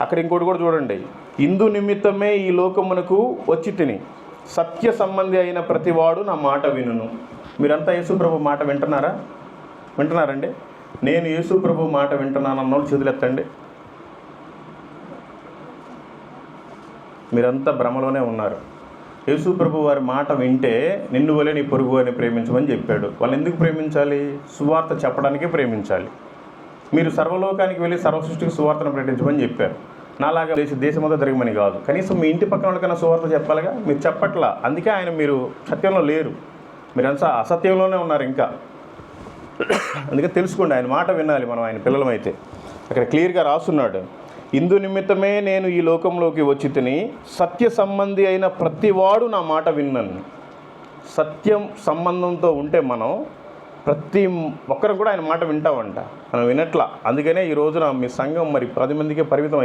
అక్కడ ఇంకోటి కూడా చూడండి, ఇందు నిమిత్తమే ఈ లోకమునకు వచ్చి తిని సత్య సంబంధి అయిన ప్రతివాడు నా మాట వినును. మీరంతా యేసుప్రభు మాట వింటున్నారండి? నేను యేసుప్రభు మాట వింటున్నాను అన్నోళ్ళు చేతులెత్తండి. మీరంతా భ్రమలోనే ఉన్నారు. యేసుప్రభు వారి మాట వింటే నిన్ను వలె నీ పొరుగు అని ప్రేమించమని చెప్పాడు. వాళ్ళు ఎందుకు ప్రేమించాలి? సువార్త చెప్పడానికే ప్రేమించాలి. మీరు సర్వలోకానికి వెళ్ళి సర్వసృష్టికి సువార్తను ప్రకటించమని చెప్పారు. నాలాగా దేశమంతా తిరగమని కాదు. కనీసం మీ ఇంటి పక్కన వాళ్ళకన్నా సువార్త చెప్పాలిగా. మీరు చెప్పట్లా. అందుకే ఆయన మీరు సత్యంలో లేరు, మీరంతా అసత్యంలోనే ఉన్నారు ఇంకా. అందుకే తెలుసుకోండి, ఆయన మాట వినాలి మనం, ఆయన పిల్లలమైతే. అక్కడ క్లియర్గా రాస్తున్నాడు, ఇందు నిమిత్తమే నేను ఈ లోకంలోకి వచ్చి తిని సత్య సంబంధి అయిన ప్రతివాడు నా మాట విన్నాను. సత్యం సంబంధంతో ఉంటే మనం ప్రతి ఒక్కరు కూడా ఆయన మాట వింటామంట. మనం వినట్లా. అందుకనే ఈ రోజున మీ సంఘం మరి 10 మందికే పరిమితం